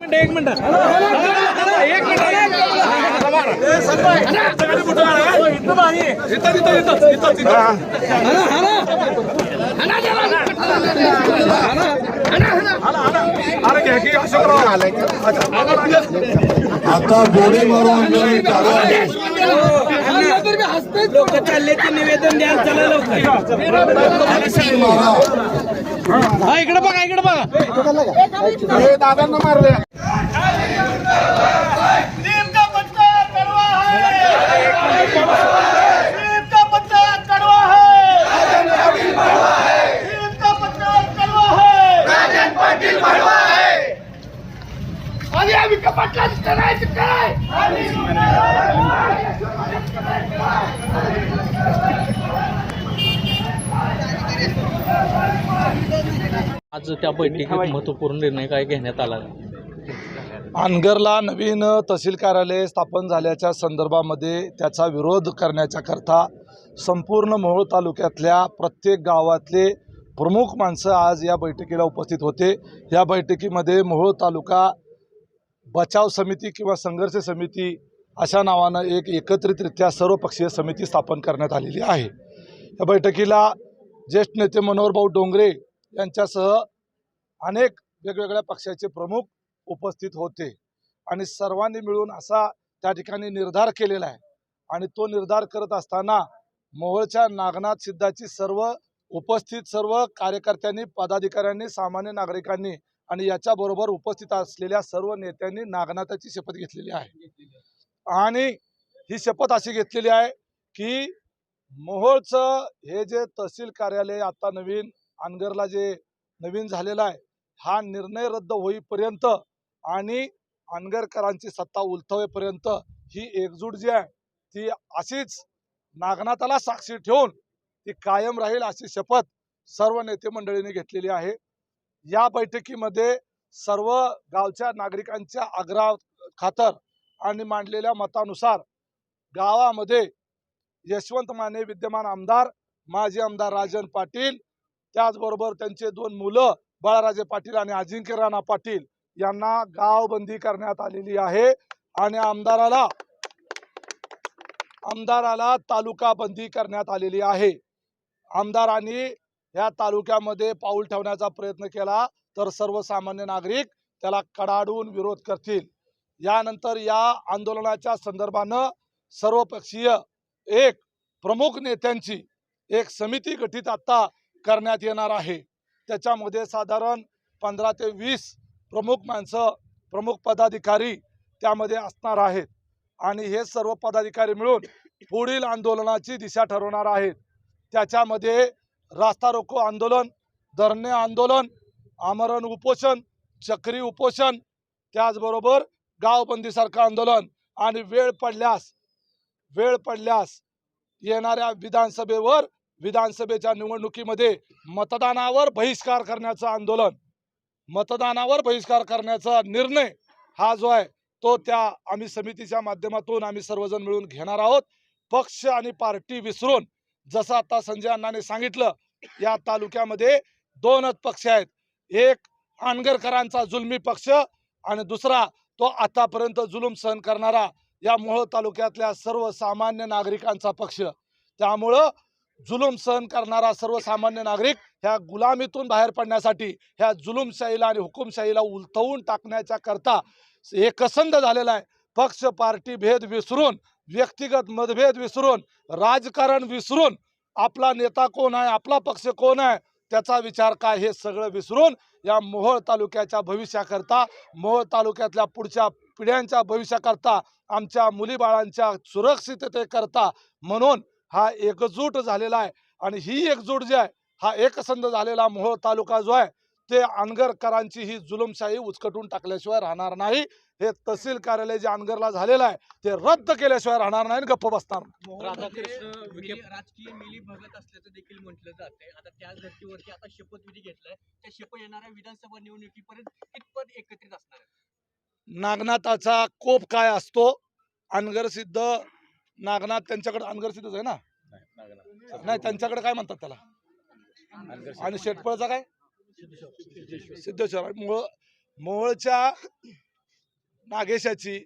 एक मिनिट आता गोळी मारून लोक चालले ते निवेदन द्यायला चला लवकर. हा इकडे बघा इकडे बघा. दादांना मारले. आज त्या बैठकीत महत्त्वपूर्ण निर्णय काय घेण्यात आला? अनगरला नवीन तहसील कार्यालय स्थापन झाल्याच्या संदर्भामध्ये त्याचा विरोध करण्याच्याकरता संपूर्ण मोहोळ तालुक्यातल्या प्रत्येक गावातले प्रमुख माणसं आज या बैठकीला उपस्थित होते. या बैठकीमध्ये मोहोळ तालुका बचाव समिती किंवा संघर्ष समिती अशा नावानं एक एकत्रितरित्या सर्वपक्षीय समिती स्थापन करण्यात आलेली आहे. या बैठकीला ज्येष्ठ नेते मनोहरभाऊ डोंगरे यांच्यासह अनेक वेगवेगळ्या पक्षाचे प्रमुख उपस्थित होते आणि सर्वांनी मिळून असा त्या ठिकाणी निर्धार केलेला आहे. आणि तो निर्धार करत असताना मोहोळच्या नागनाथ सिद्धाची उपस्थित सर्व कार्यकर्त्यांनी, पदाधिकाऱ्यांनी, सामान्य नागरिकांनी आणि याच्याबरोबर उपस्थित असलेल्या सर्व नेत्यांनी नागनाथाची शपथ घेतलेली आहे. आणि ही शपथ अशी घेतलेली आहे की मोहोळचं हे जे तहसील कार्यालय आता नवीन अनगरला जे नवीन झालेला आहे, हा निर्णय रद्द होईपर्यंत आणि अनगरकरांची सत्ता उलथवेपर्यंत ही एकजूट जी आहे ती अशीच नागनाथाला साक्षी ठेवून ती कायम राहील अशी शपथ सर्व नेते मंडळींनी घेतलेली आहे. या बैठकीमध्ये सर्व गावच्या नागरिकांच्या आग्रहा खातर आणि मांडलेल्या मतानुसार गावामध्ये यशवंत माने विद्यमान आमदार, माजी आमदार राजन पाटील, त्याचबरोबर त्यांचे 2 मुलं बाळाराजे पाटील आणि अजिंक्य राणा पाटील यांना गावबंदी करण्यात आलेली आहे आणि आमदाराला तालुका बंदी करण्यात आलेली आहे. आमदारांनी या तालुक्यामध्ये पाऊल ठेवण्याचा प्रयत्न केला तर सर्वसामान्य नागरिक त्याला कडाडून विरोध करतील. यानंतर या आंदोलनाच्या संदर्भानं सर्वपक्षीय एक प्रमुख नेत्यांची एक समिती गठीत आता करण्यात येणार आहे. त्याच्यामध्ये साधारण 15 ते 20 प्रमुख माणसं, प्रमुख पदाधिकारी त्यामध्ये असणार आहेत आणि हे सर्व पदाधिकारी मिळून पुढील आंदोलनाची दिशा ठरवणार आहेत. त्याच्यामध्ये रास्ता रोको आंदोलन, धरणे आंदोलन, आमरण उपोषण, चक्री उपोषण, त्याचबरोबर गावबंदीसारखं आंदोलन आणि वेळ पडल्यास येणाऱ्या विधानसभेच्या निवडणुकीमध्ये मतदानावर बहिष्कार करण्याचं आंदोलन, मतदानावर बहिष्कार करण्याचा निर्णय हा जो आहे तो आम्ही समितीच्या माध्यमातून आम्ही सर्वजण मिळून घेणार आहोत. पक्ष आणि पार्टी विसरून, जसं आता संजय अण्णांनी सांगितलं, या तालुक्यामध्ये 2च पक्ष आहेत. एक अनगरकरांचा जुलमी पक्ष आणि दुसरा तो आतापर्यंत जुलूम सहन करणारा या मोहोळ तालुक्यातल्या सर्वसामान्य नागरिकांचा पक्ष. त्यामुळं जुलूम सहन करणारा सर्वसामान्य नागरिक ह्या गुलामीतून बाहेर पडण्यासाठी, ह्या जुलूमशाहीला आणि हुकुमशाहीला उलथवून टाकण्याच्या करता एकसंध झालेला आहे. पक्ष पार्टी भेद विसरून, व्यक्तिगत मतभेद विसरून, राजकारण विसरून, आपला नेता कोण आहे, आपला पक्ष कोण आहे त्याचा विचार काय हे सगळं विसरून या मोहोळ तालुक्याच्या भविष्याकरता, मोहोळ तालुक्यातल्या पुढच्या पिढ्यांच्या भविष्याकरता, आमच्या मुलीबाळांच्या सुरक्षिततेकरता म्हणून हा एकजूट झालेला आहे. आणि ही एकजूट जी आहे, हा एकसंध झालेला मोहोळ तालुका जो आहे ते अनगरकरांची ही जुलूमशाही उचकटून टाकल्याशिवाय राहणार नाही. हे तहसील कार्यालय जे अनगरला झालेलं आहे ते रद्द केल्याशिवाय राहणार नाही, गप्प बसणार. राजकीय मिलीभगत असल्याचं देखील म्हटलं जाते. आता त्याच धर्तीवरती आता शपथविधी घेतलाय, त्या शपथ येणाऱ्या विधानसभा निवडणुकीपर्यंत कितपत एकत्रित असणार आहे? नागनाथाचा कोप काय असतो? अनगर सिद्ध नागनाथ त्यांच्याकडे अनगर सिद्धच आहे ना? नाही, त्यांच्याकडे काय म्हणतात त्याला? आणि शेटपळचा काय? सिद्धेश्वर. मोहोळच्या नागेशाची,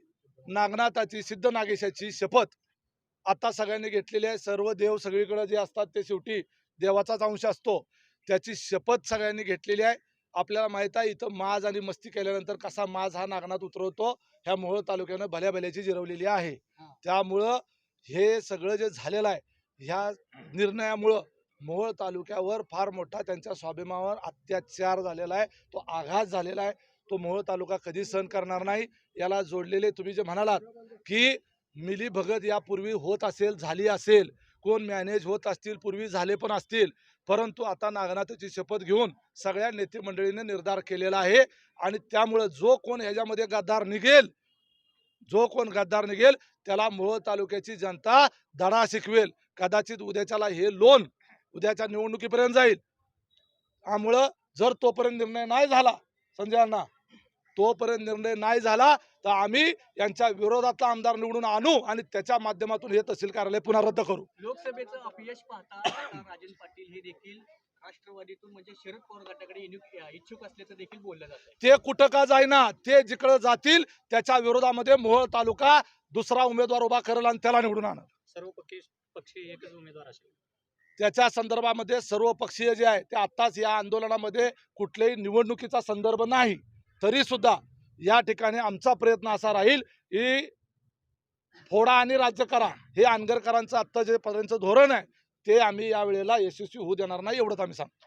नागनाथाची, सिद्ध नागेशाची शपथ आता सगळ्यांनी घेतलेली आहे. सर्व देव सगळीकडे जे असतात ते शेवटी देवाचाच अंश असतो. त्याची शपथ सगळ्यांनी घेतलेली आहे. आपल्याला माहित आहे इथं माज आणि मस्ती केल्यानंतर कसा माज हा नागनाथ उतरवतो ह्या मोहोळ तालुक्यानं भल्या भल्याची जिरवलेली आहे. त्यामुळं हे सगळं जे झालेलं आहे ह्या निर्णयामुळं मोहोळ तालुक्यावर फार मोठा त्यांच्या स्वाभिमानावर अत्याचार झालेला आहे. तो आघात झालेला आहे. तो मोहोळ तालुका कधी सहन करणार नाही. याला जोडलेले तुम्ही जे म्हणालात की मिलीभगत यापूर्वी होत असेल, झाली असेल, कोण मॅनेज होत असतील, पूर्वी झाले पण असतील, परंतु आता नागनाथाची शपथ घेऊन सगळ्या नेते मंडळीने निर्धार केलेला आहे. आणि त्यामुळे जो कोण ह्याच्यामध्ये गद्दार निघेल, त्याला मोहोळ तालुक्याची जनता धडा शिकवेल. कदाचित उद्याच्याला हे लोन उद्याच्या निवडणुकीपर्यंत जाईल. त्यामुळं जर तोपर्यंत निर्णय नाही झाला, संजय अण्णा, तोपर्यंत निर्णय नाही झाला तर आम्ही यांच्या विरोधातला आमदार निवडून आणू आणि त्याच्या माध्यमातून हे तहसील कार्यालय पुन्हा रद्द करू. लोकसभेचं अपयश पाहता आता राजन पाटील हे देखील राष्ट्रवादीतून म्हणजे शरद पवार गटाकडे इच्छुक असल्याचं देखील बोललं जातं. ते कुठं का जाईना, ते जिकडे जातील त्याच्या विरोधामध्ये मोहोळ तालुका दुसरा उमेदवार उभा करेल आणि त्याला निवडून आणल. सर्व पक्षी एकच उमेदवार असेल. त्याच्या संदर्भामध्ये सर्व पक्षीय जे आहे ते आत्ताच या आंदोलनामध्ये कुठल्याही निवडणुकीचा संदर्भ नाही. तरी सुद्धा या ठिकाणी आमचा प्रयत्न असा राहील की फोडा आणि राज्य करा हे अनगरकरांचं आत्ता जे पर्यंतचं धोरण आहे ते आम्ही या वेळेला यशस्वी होऊ देणार नाही, एवढंच आम्ही सांगतो.